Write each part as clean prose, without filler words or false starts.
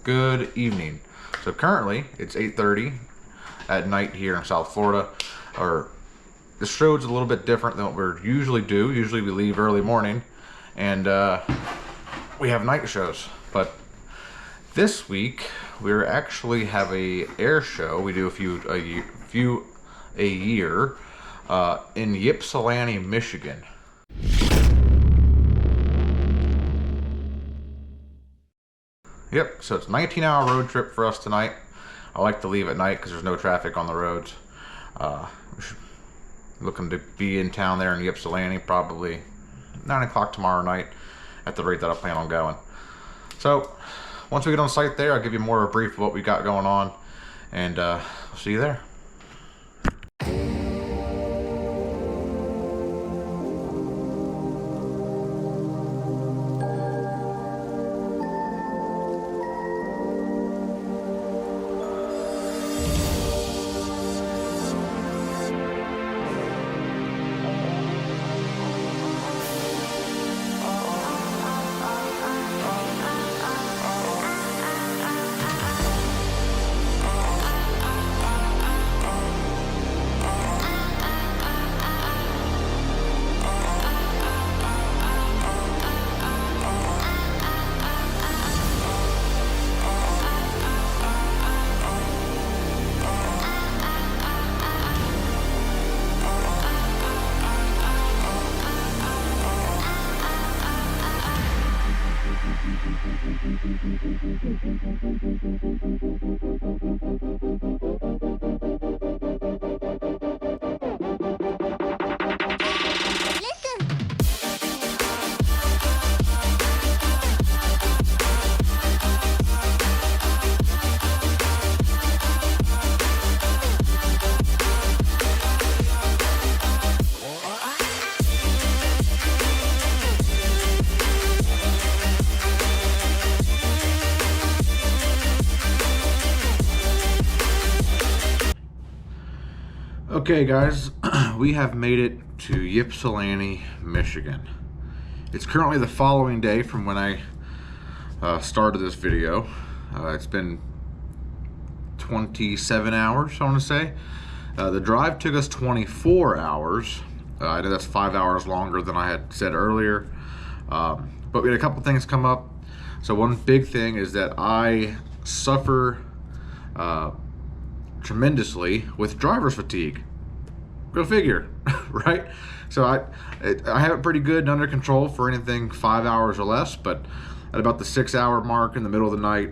Good evening. So currently it's 8:30 at night here in South Florida. The show's a little bit different than what we usually do. Usually we leave early morning and we have night shows. But this week we actually have a air show. We do a few a year in Ypsilanti, Michigan. Yep, so it's a 19-hour road trip for us tonight. I like to leave at night because there's no traffic on the roads. Looking to be in town there in Ypsilanti probably 9 o'clock tomorrow night at the rate that I plan on going. So once we get on site there, I'll give you more of a brief of what we got going on, and I'll see you there. Okay guys, we have made it to Ypsilanti, Michigan. It's currently the following day from when I started this video. It's been 27 hours, I want to say. The drive took us 24 hours. I know that's 5 hours longer than I had said earlier. But we had a couple things come up. So one big thing is that I suffer tremendously with driver's fatigue. Go figure, right? So I have it pretty good and under control for anything 5 hours or less, but at about the 6 hour mark in the middle of the night,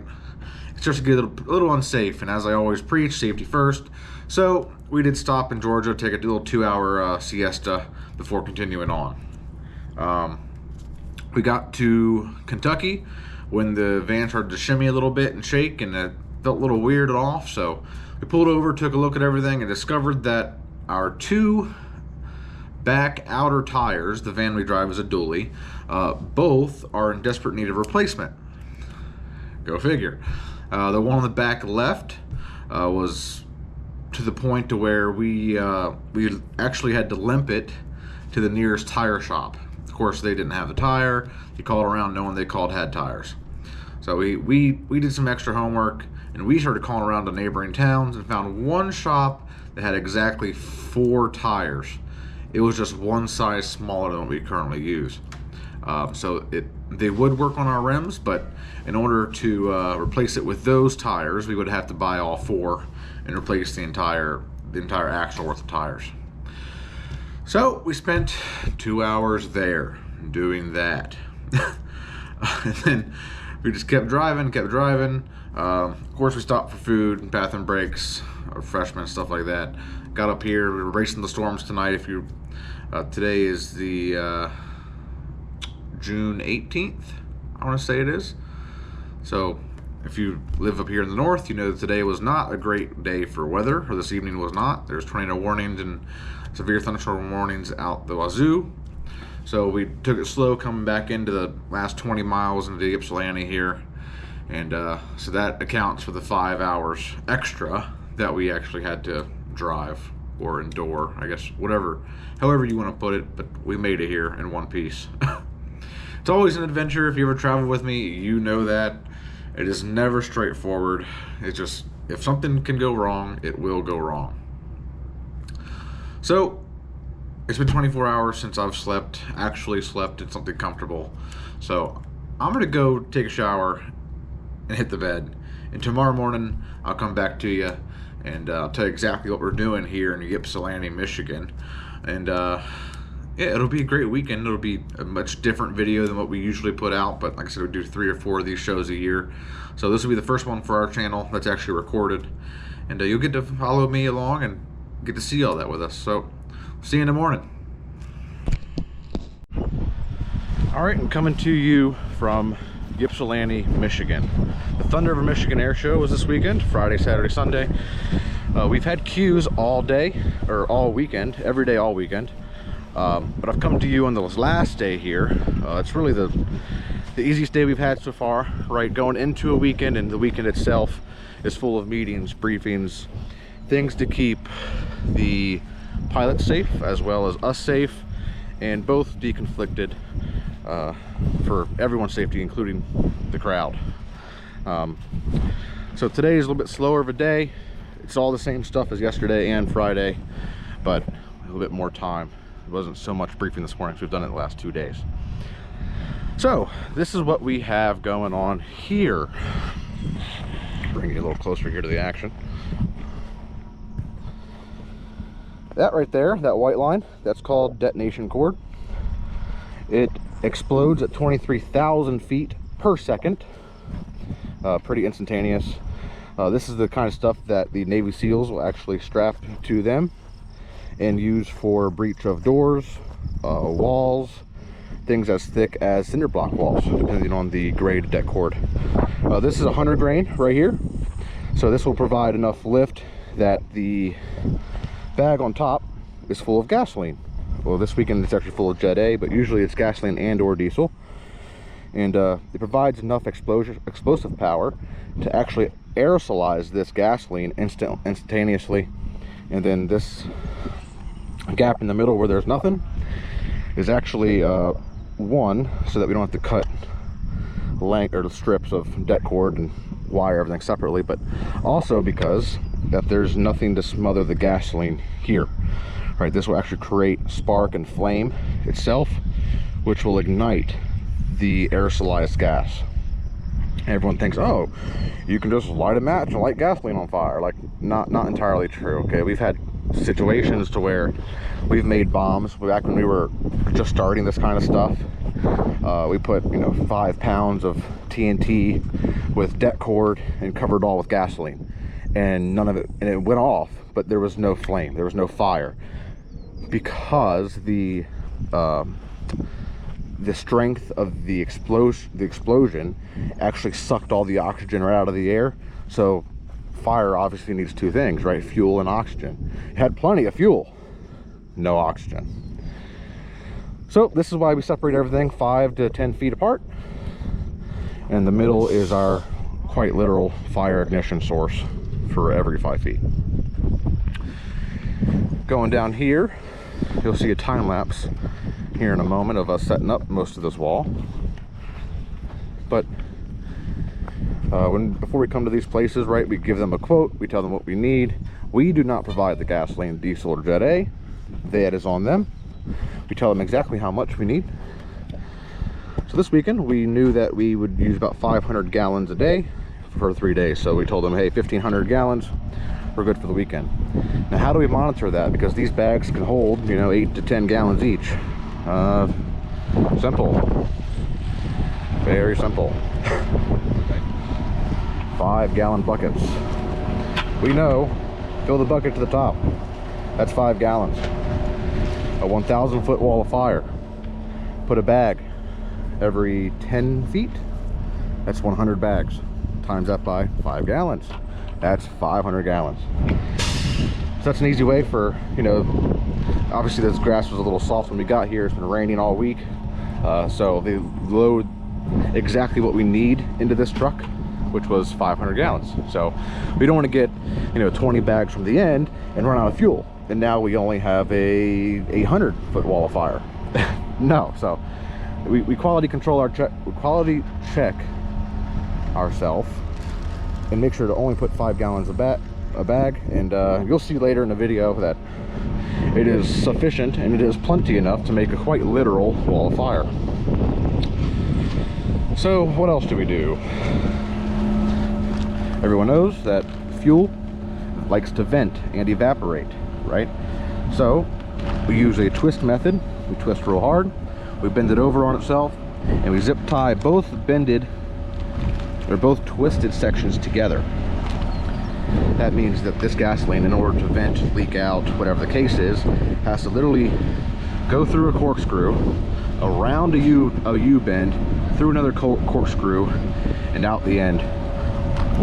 it starts to get a little unsafe. And as I always preach, safety first. So we did stop in Georgia, take a little 2 hour siesta before continuing on. We got to Kentucky when the van started to shimmy a little bit and shake, and it felt a little weird and off. So we pulled over, took a look at everything, and discovered that our two back outer tires, the van we drive is a dually, both are in desperate need of replacement. Go figure. The one on the back left was to the point to where we actually had to limp it to the nearest tire shop. Of course, they didn't have the tire. You called around, no one they called had tires. So we did some extra homework, and we started calling around to neighboring towns and found one shop that had exactly 4 tires. It was just one size smaller than what we currently use. So they would work on our rims, but in order to replace it with those tires, we would have to buy all 4 and replace the entire axle worth of tires. So we spent 2 hours there doing that. And then we just kept driving. Of course, we stopped for food and bathroom breaks, refreshments, stuff like that. Got up here, we were racing the storms tonight. Today is the June 18th, I want to say it is. So if you live up here in the north, you know that today was not a great day for weather, or this evening was not. There's tornado warnings and severe thunderstorm warnings out the wazoo. So we took it slow coming back into the last 20 miles into Ypsilanti here. And so that accounts for the 5 hours extra that we actually had to drive or endure, I guess, however you want to put it, but we made it here in one piece. It's always an adventure. If you ever travel with me, you know that. It is never straightforward. It's just, if something can go wrong, it will go wrong. So it's been 24 hours since I've actually slept in something comfortable. So I'm gonna go take a shower and hit the bed. And tomorrow morning, I'll come back to you and I'll tell you exactly what we're doing here in Ypsilanti, Michigan. And yeah, it'll be a great weekend. It'll be a much different video than what we usually put out, but like I said, we do 3 or 4 of these shows a year. So this will be the first one for our channel that's actually recorded. And you'll get to follow me along and get to see all that with us. So see you in the morning. All right, I'm coming to you from Ypsilanti, Michigan. The Thunder River, Michigan Air Show was this weekend, Friday, Saturday, Sunday. We've had queues all day, or all weekend, every day, all weekend. But I've come to you on the last day here. It's really the easiest day we've had so far, right? Going into a weekend, and the weekend itself is full of meetings, briefings, things to keep the pilots safe as well as us safe, and both deconflicted for everyone's safety, including the crowd. So today is a little bit slower of a day. It's all the same stuff as yesterday and Friday, but a little bit more time. It wasn't so much briefing this morning, so we've done it the last 2 days. So this is what we have going on here. Bring you a little closer here to the action. That right there, that white line, that's called detonation cord. It explodes at 23,000 feet per second. Pretty instantaneous. This is the kind of stuff that the Navy SEALs will actually strap to them and use for breach of doors, walls, things as thick as cinder block walls, depending on the grade det cord. This is 100 grain right here, so this will provide enough lift that the bag on top is full of gasoline. Well, this weekend it's actually full of Jet A, but usually it's gasoline and or diesel. And it provides enough explosive power to actually aerosolize this gasoline instantaneously. And then this gap in the middle where there's nothing is actually one, so that we don't have to cut length or strips of det cord and wire everything separately, but also because that there's nothing to smother the gasoline here. Right, this will actually create spark and flame itself, which will ignite the aerosolized gas. Everyone thinks, oh, you can just light a match and light gasoline on fire. Like, not entirely true. Okay, we've had situations to where we've made bombs back when we were just starting this kind of stuff. We put 5 pounds of TNT with det cord and covered it all with gasoline, and none of it, and it went off, but there was no flame, there was no fire, because the strength of the explosion actually sucked all the oxygen right out of the air. So fire obviously needs 2 things, right? Fuel and oxygen. It had plenty of fuel, no oxygen. So this is why we separate everything 5 to 10 feet apart, and the middle is our quite literal fire ignition source for every 5 feet. Going down here, you'll see a time lapse here in a moment of us setting up most of this wall. But before we come to these places, right, we give them a quote, we tell them what we need. We do not provide the gasoline, diesel, or Jet A. That is on them. We tell them exactly how much we need. So this weekend we knew that we would use about 500 gallons a day for 3 days. So we told them, hey, 1,500 gallons, we're good for the weekend. Now, how do we monitor that? Because these bags can hold, 8 to 10 gallons each. Simple. Very simple. 5-gallon buckets. We know, fill the bucket to the top. That's 5 gallons. A 1,000-foot wall of fire. Put a bag every 10 feet. That's 100 bags. Times that by 5 gallons. That's 500 gallons. So that's an easy way for, obviously this grass was a little soft when we got here. It's been raining all week. So they load exactly what we need into this truck, which was 500 gallons. So we don't want to get, 20 bags from the end and run out of fuel. And now we only have a 100-foot wall of fire. No, so we quality control our quality check ourselves, and make sure to only put 5 gallons a bag, and you'll see later in the video that it is sufficient and it is plenty enough to make a quite literal wall of fire. So what else do we do? Everyone knows that fuel likes to vent and evaporate, right? So we use a twist method. We twist real hard, we bend it over on itself, and we zip tie both twisted sections together. That means that this gasoline, in order to vent, leak out, whatever the case is, has to literally go through a corkscrew, around a U-bend, through another corkscrew, and out the end,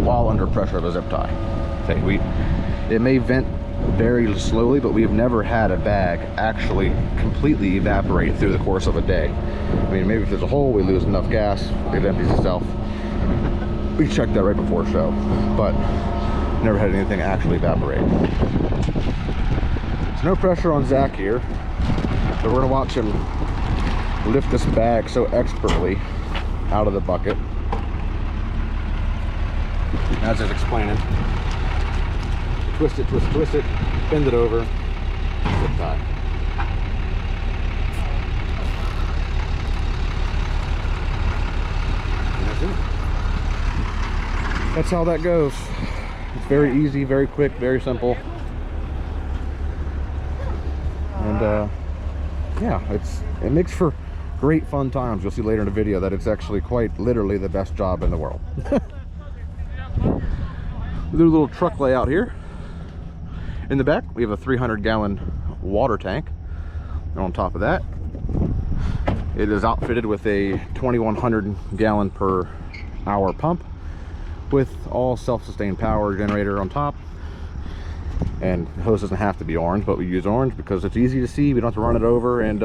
while under pressure of a zip tie. Okay, it may vent very slowly, but we've never had a bag actually completely evaporate through the course of a day. I mean, maybe if there's a hole, we lose enough gas, it empties itself. We checked that right before show, but never had anything actually evaporate. There's no pressure on Zach here, but we're gonna watch him lift this bag so expertly out of the bucket. As I was explaining, twist it, bend it over, zip tie. And that's it. That's how that goes. It's very easy, very quick, very simple. And yeah, it makes for great fun times. You'll see later in the video that it's actually quite literally the best job in the world. We do a little truck layout here. In the back, we have a 300-gallon water tank. And on top of that, it is outfitted with a 2,100-gallon per hour pump with all self-sustained power generator on top. And the hose doesn't have to be orange, but we use orange because it's easy to see. We don't have to run it over, and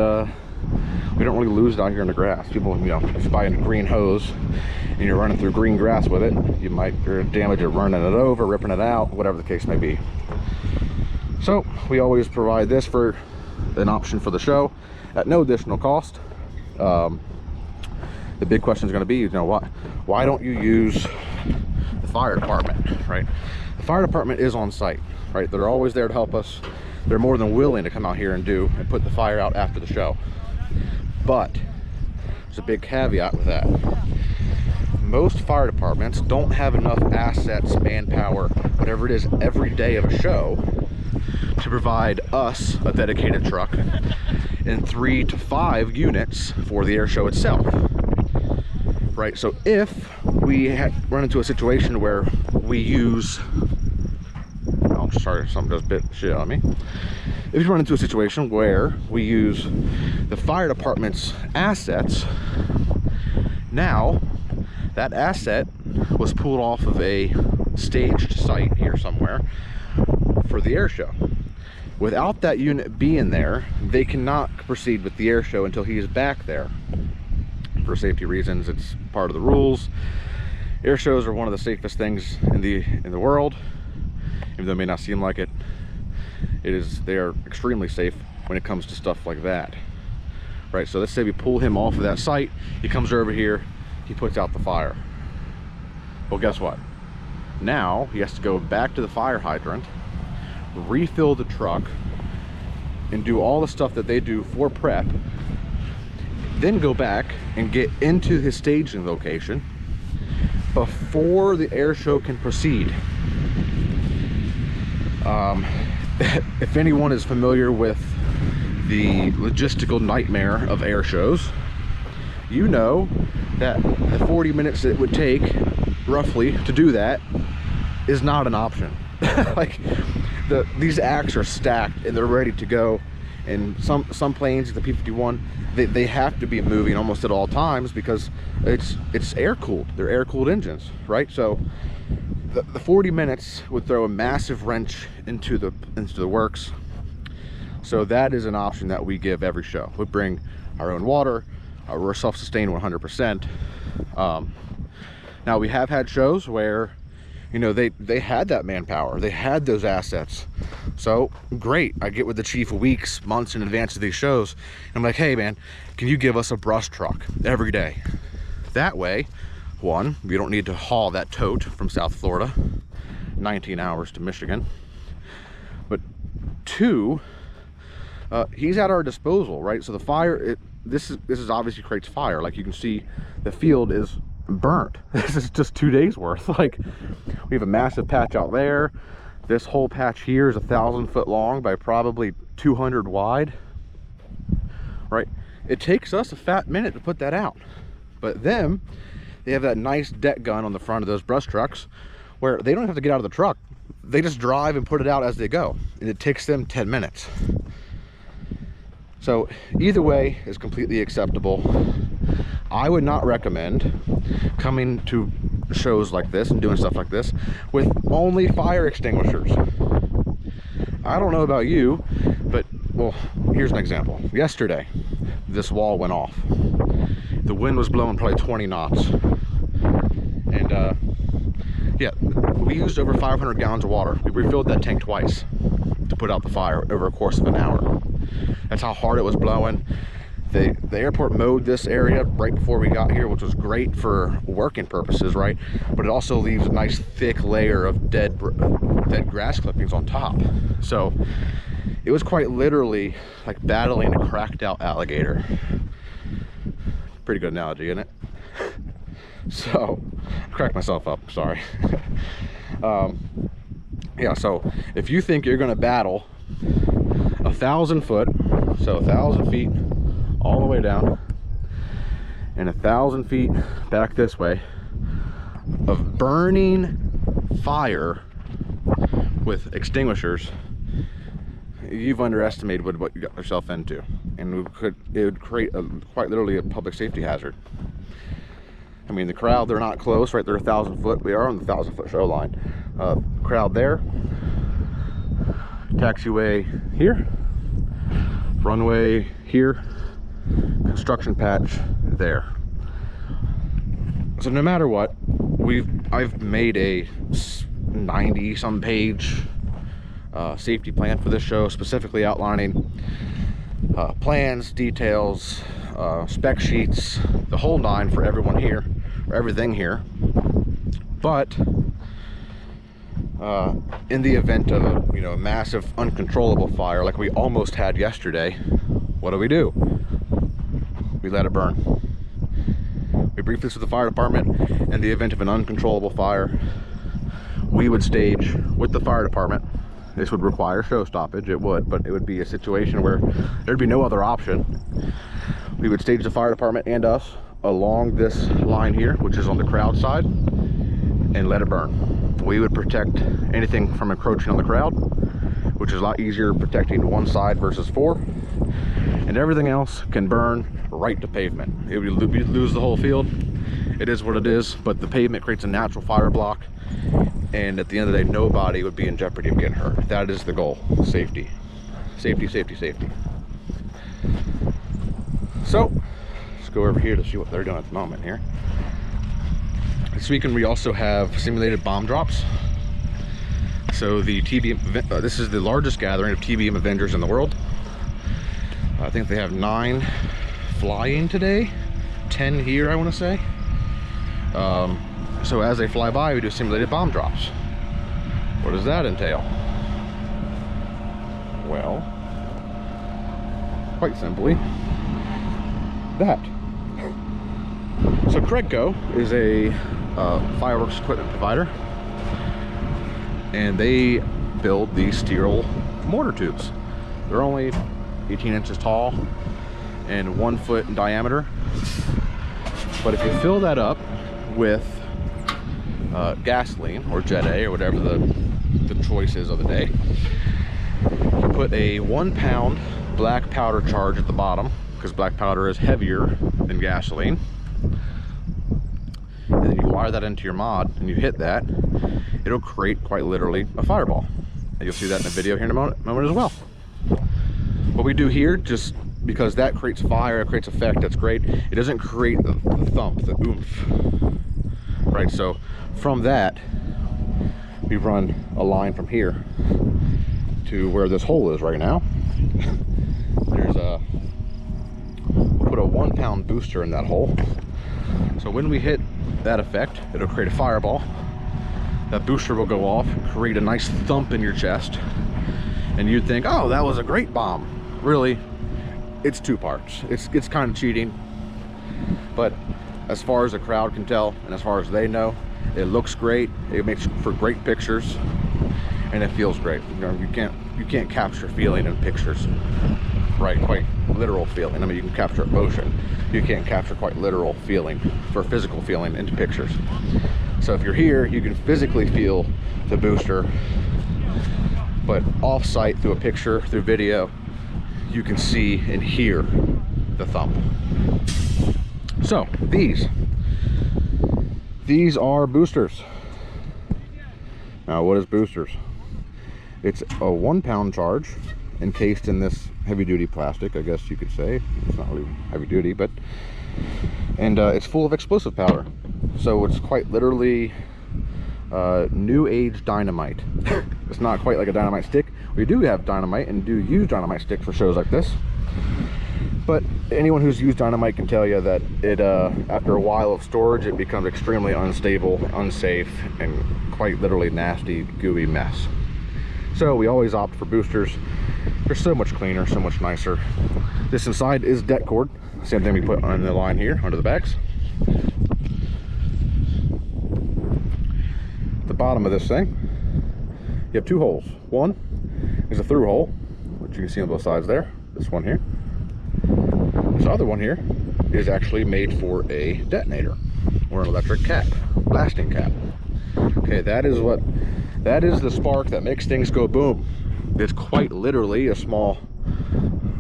we don't really lose it out here in the grass. People, you know, if you buy a green hose and you're running through green grass with it, you might damage it running it over, ripping it out, whatever the case may be. So we always provide this for an option for the show at no additional cost. The big question is going to be, you know, why don't you use the fire department, right? The fire department is on site, right? They're always there to help us. They're more than willing to come out here and put the fire out after the show. But there's a big caveat with that. Most fire departments don't have enough assets, manpower, whatever it is, every day of a show to provide us a dedicated truck and 3 to 5 units for the air show itself. Right, so if we run into a situation where we use, oh, sorry, something just bit shit on me. If you run into a situation where we use the fire department's assets, now that asset was pulled off of a staged site here somewhere for the air show. Without that unit being there, they cannot proceed with the air show until he is back there. For safety reasons, it's part of the rules. Air shows are one of the safest things in the world, even though it may not seem like it. They are extremely safe when it comes to stuff like that, right? So let's say we pull him off of that site, he comes over here, he puts out the fire. Well, guess what? Now he has to go back to the fire hydrant, refill the truck, and do all the stuff that they do for prep, then go back and get into his staging location before the air show can proceed. If anyone is familiar with the logistical nightmare of air shows, you know that the 40 minutes it would take roughly to do that is not an option. Like these acts are stacked and they're ready to go, and some planes, the P-51, they have to be moving almost at all times because it's air cooled. They're air cooled engines, right? So the 40 minutes would throw a massive wrench into the works. So that is an option that we give every show. We bring our own water. We're self-sustained 100%. Now we have had shows where, you know, they had that manpower, they had those assets. So great, I get with the chief weeks, months in advance of these shows. I'm like, hey man, can you give us a brush truck every day? That way, One, you don't need to haul that tote from South Florida 19 hours to Michigan. But two, he's at our disposal, right? So the fire, this is obviously creates fire. Like you can see, the field is burnt. This is just 2 days worth. Like, we have a massive patch out there. This whole patch here is 1,000 foot long by probably 200 wide, right? It takes us a fat minute to put that out. But them, they have that nice deck gun on the front of those brush trucks where they don't have to get out of the truck. They just drive and put it out as they go. And it takes them 10 minutes. So either way is completely acceptable. I would not recommend coming to shows like this and doing stuff like this with only fire extinguishers. I don't know about you, but, well, here's an example. Yesterday, this wall went off. The wind was blowing probably 20 knots. And, yeah, we used over 500 gallons of water. We refilled that tank twice to put out the fire over a course of an hour. That's how hard it was blowing. The airport mowed this area right before we got here, which was great for working purposes, right? But it also leaves a nice thick layer of dead grass clippings on top. So it was quite literally like battling a cracked out alligator. Pretty good analogy, isn't it? So I cracked myself up, sorry. Yeah, so if you think you're gonna battle 1,000 foot, so 1,000 feet all the way down and 1,000 feet back this way of burning fire with extinguishers, you've underestimated what you got yourself into, and it would create quite literally a public safety hazard. I mean, the crowd, they're not close, right? They're 1,000 foot. We are on the 1,000 foot shoreline. Crowd there, taxiway here, runway here, construction patch there. So no matter what, I've made a 90 some page safety plan for this show, specifically outlining plans, details, spec sheets, the whole nine for everyone here, or everything here. But in the event of a massive uncontrollable fire like we almost had yesterday, what do? We let it burn. We brief this with the fire department. In the event of an uncontrollable fire, we would stage with the fire department. This would require show stoppage, it would, but it would be a situation where there'd be no other option. We would stage the fire department and us along this line here, which is on the crowd side, and let it burn. We would protect anything from encroaching on the crowd, which is a lot easier protecting one side versus four, and everything else can burn right to pavement. It would lose the whole field. It is what it is, but the pavement creates a natural fire block, and at the end of the day, nobody would be in jeopardy of getting hurt. That is the goal. Safety. Safety, safety, safety. So let's go over here to see what they're doing at the moment here. This weekend we also have simulated bomb drops. So the TBM, this is the largest gathering of TBM Avengers in the world. I think they have 9 flying today, 10 here I want to say. So as they fly by, we do simulated bomb drops. What does that entail? Well, quite simply, that. So Craigco is a fireworks equipment provider, and they build these steel mortar tubes. They're only 18 inches tall and 1 foot in diameter. But if you fill that up with gasoline or Jet A or whatever the choice is of the day, you put a 1 pound black powder charge at the bottom, because black powder is heavier than gasoline, and then you wire that into your mod and you hit that, it'll create quite literally a fireball. And you'll see that in the video here in a moment as well. What we do here, just because that creates fire, it creates effect, that's great. It doesn't create the thump, the oomph, right? So from that, we run a line from here to where this hole is right now. We'll put a 1 pound booster in that hole. So when we hit that effect. It'll create a fireball. That booster will go off, create a nice thump in your chest, and you'd think, oh, that was a great bomb. Really, it's 2 parts. It's kind of cheating, but as far as the crowd can tell, and as far as they know, it looks great. It makes for great pictures, and it feels great. You know, you can't capture feeling in pictures, right? Quite literal feeling. I mean, you can capture emotion. You can't capture quite literal feeling for physical feeling into pictures. So if you're here, you can physically feel the booster, but off-site through a picture, through video, you can see and hear the thump. So these are boosters. Now, what is boosters? It's a 1 pound charge encased in this heavy duty plastic, I guess you could say. It's not really heavy duty, but, and it's full of explosive powder. So it's quite literally new age dynamite. It's not quite like a dynamite stick. We do have dynamite and do use dynamite sticks for shows like this, but anyone who's used dynamite can tell you that it after a while of storage, it becomes extremely unstable, unsafe, and quite literally nasty, gooey mess. So we always opt for boosters. They're so much cleaner, so much nicer. This inside is det cord, same thing we put on the line here under the bags. The bottom of this thing, you have 2 holes. One is a through hole, which you can see on both sides there. This one here. This other one here is actually made for a detonator or an electric cap, blasting cap. Okay, that is the spark that makes things go boom. It's quite literally a small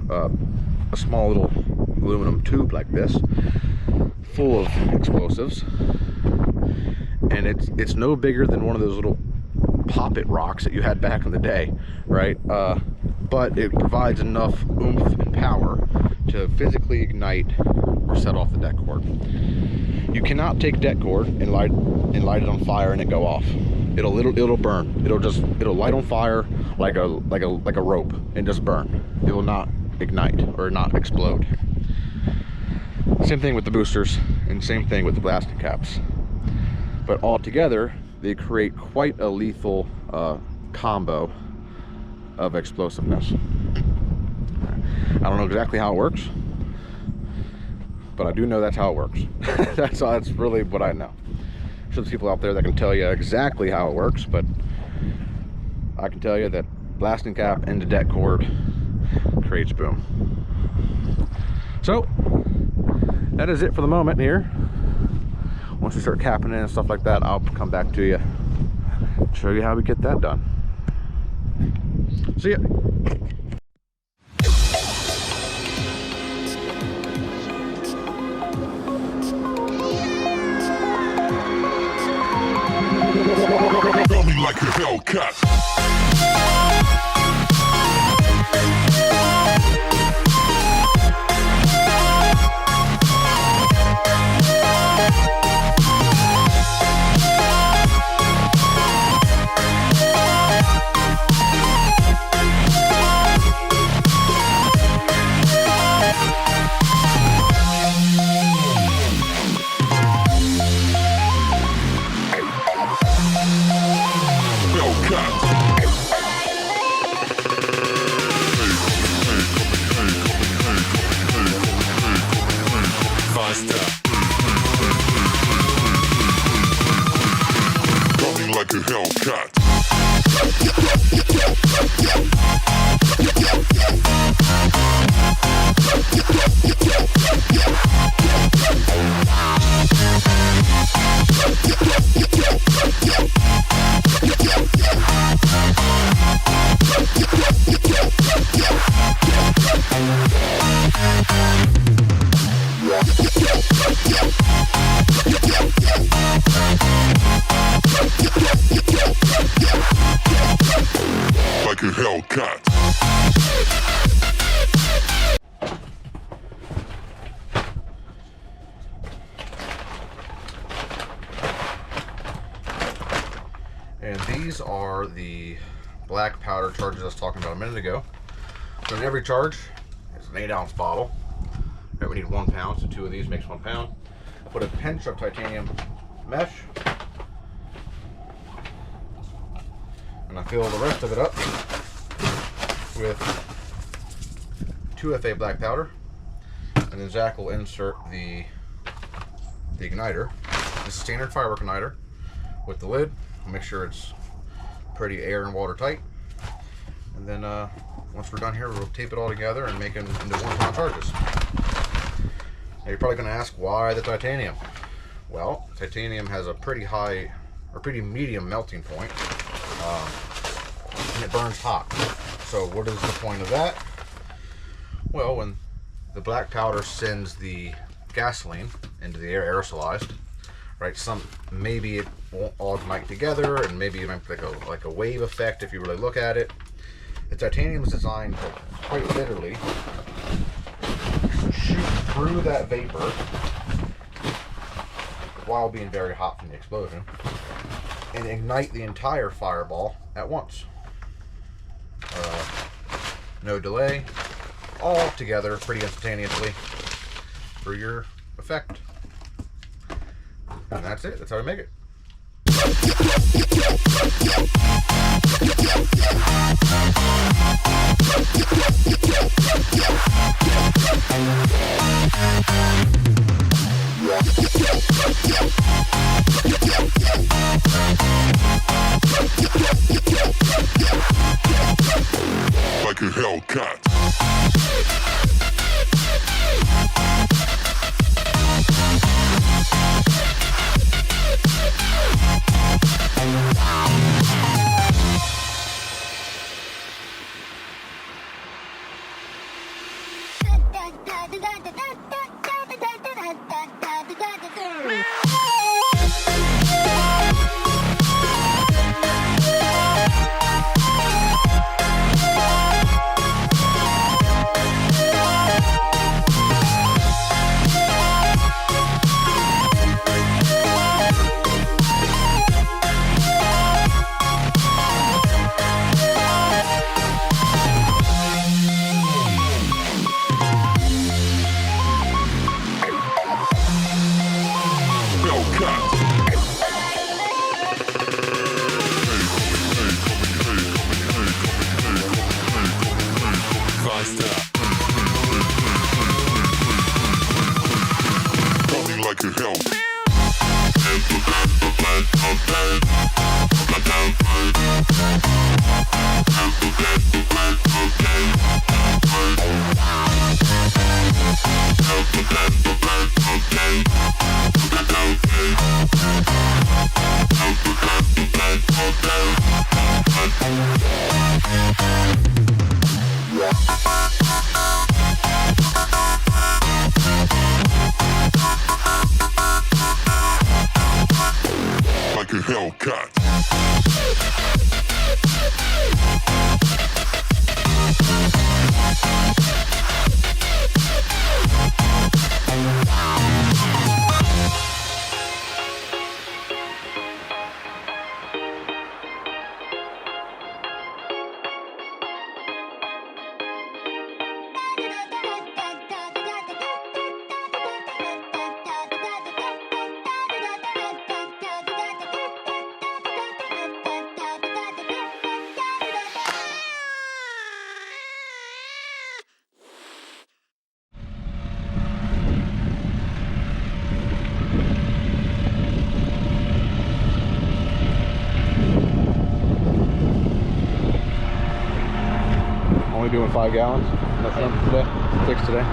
little aluminum tube like this, full of explosives. And it's no bigger than one of those little pop-it rocks that you had back in the day, right? But it provides enough oomph and power to physically ignite or set off the det cord. You cannot take det cord and light it on fire and it go off. It'll burn. It'll light on fire like a rope and just burn. It will not ignite or not explode. Same thing with the boosters, and same thing with the blasting caps. But all together, they create quite a lethal combo of explosiveness. I don't know exactly how it works, but I do know that's how it works. That's really what I know. I'm sure there's people out there that can tell you exactly how it works, but I can tell you that blasting cap and the det cord creates boom. So that is it for the moment here. Once we start capping in and stuff like that, I'll come back to you, show you how we get that done. See ya. Feel me like a Hellcat. Like a Hellcat. Like a Hellcat. And these are the black powder charges I was talking about a minute ago. So in every charge, it's an 8-ounce bottle. We need 1 pound, so 2 of these makes 1 pound. I put a pinch of titanium mesh. And I fill the rest of it up with 2FA black powder. And then Zach will insert the igniter. This is standard firework igniter with the lid. Make sure it's pretty air and water tight. And then once we're done here, we'll tape it all together and make them into 1 pound charges. Now you're probably going to ask, why the titanium? Well, titanium has a pretty high or pretty medium melting point, and it burns hot. So what is the point of that? Well, when the black powder sends the gasoline into the air, aerosolized, right? Maybe it won't all ignite together, and maybe it might be like a wave effect if you really look at it. The titanium is designed to quite literally shoot through that vapor while being very hot from the explosion and ignite the entire fireball at once. No delay, all together pretty instantaneously for your effect. And that's it. That's how we make it. Like a Hellcat. Coming like a hell. Like a Hellcat. Only doing 5 gallons. That's enough today. 6 today.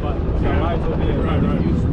but might as well be a use.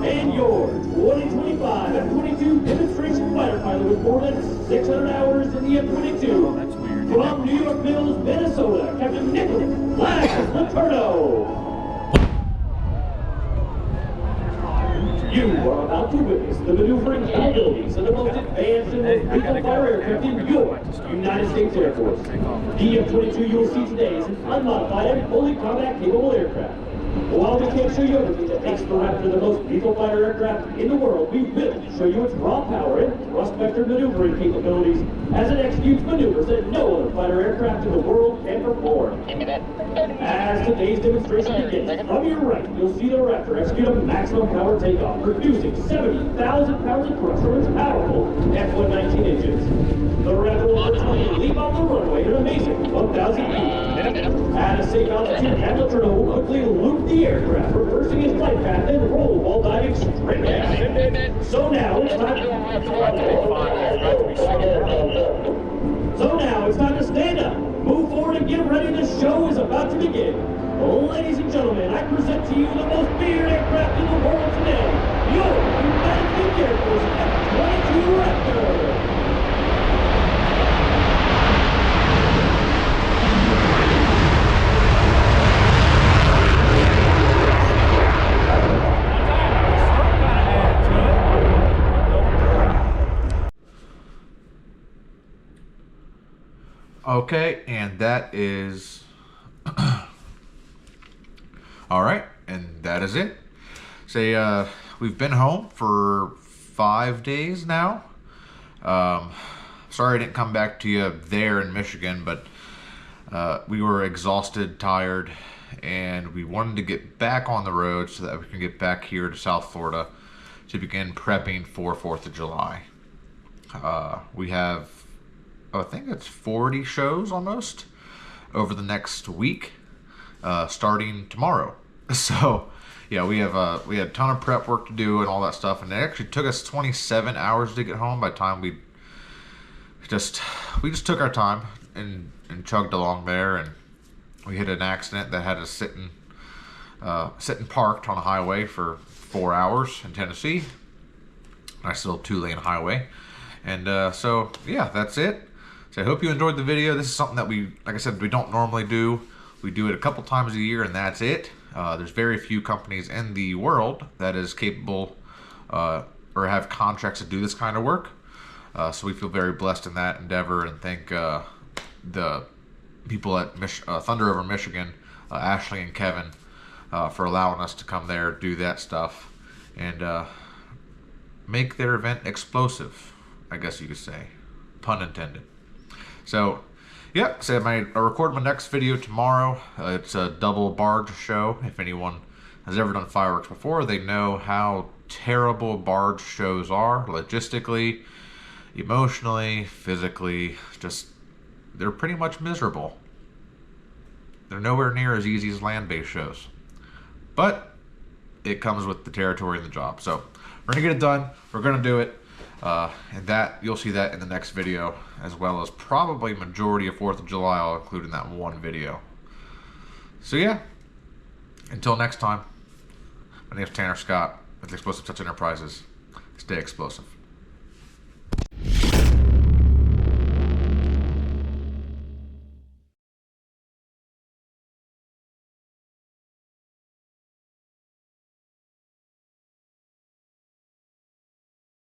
And your 2025 F-22 demonstration fighter pilot with more than 600 hours in the F-22. That's weird. From New York Mills, Minnesota, Captain Nicholas Laz Laterno. You are about to witness the maneuvering capabilities of the most advanced and most lethal fighter aircraft in your United States Air Force. The F-22 you will see today is an unmodified and fully combat-capable aircraft. While we can't show you everything that makes the Raptor the most lethal fighter aircraft in the world, we will show you its raw power and thrust vector maneuvering capabilities as it executes maneuvers that no other fighter aircraft in the world can perform. As today's demonstration begins, from your right, you'll see the Raptor execute a maximum power takeoff, producing 70,000 pounds of thrust from its powerful F-119 engines. The Raptor will virtually leap off the runway at an amazing 1,000 feet. At a safe altitude, Captain Laterno will quickly loop the aircraft, reversing his flight path and roll while diving straight down. So now it's time to stand up, move forward, and get ready. The show is about to begin. Ladies and gentlemen, I present to you the most feared aircraft in the world today, your United States Air Force F-22 Raptor. Okay, and that is all right, and that is it. Say, we've been home for 5 days now. Sorry I didn't come back to you there in Michigan, but we were exhausted, tired, and we wanted to get back on the road so that we can get back here to South Florida to begin prepping for 4th of July. We have, I think it's 40 shows almost over the next week, starting tomorrow. So yeah, we had a ton of prep work to do and all that stuff, and it actually took us 27 hours to get home. By the time we just took our time and chugged along there, and we hit an accident that had us sitting parked on a highway for 4 hours in Tennessee. Nice little 2-lane highway. And so yeah, that's it. So I hope you enjoyed the video. This is something that we, like I said, we don't normally do. We do it a couple times a year, and that's it. There's very few companies in the world that is capable or have contracts to do this kind of work. So we feel very blessed in that endeavor, and thank the people at Thunder Over Michigan, Ashley and Kevin, for allowing us to come there, do that stuff, and make their event explosive, I guess you could say. Pun intended. So, yeah, so I record my next video tomorrow. It's a double barge show. If anyone has ever done fireworks before, they know how terrible barge shows are, logistically, emotionally, physically. Just, they're pretty much miserable. They're nowhere near as easy as land-based shows. But it comes with the territory and the job. So, we're going to get it done. We're going to do it. And that, you'll see that in the next video, as well as probably majority of 4th of July I'll include in that one video. So yeah, until next time, my name is Tanner Scott with Explosive Touch Enterprises. Stay explosive.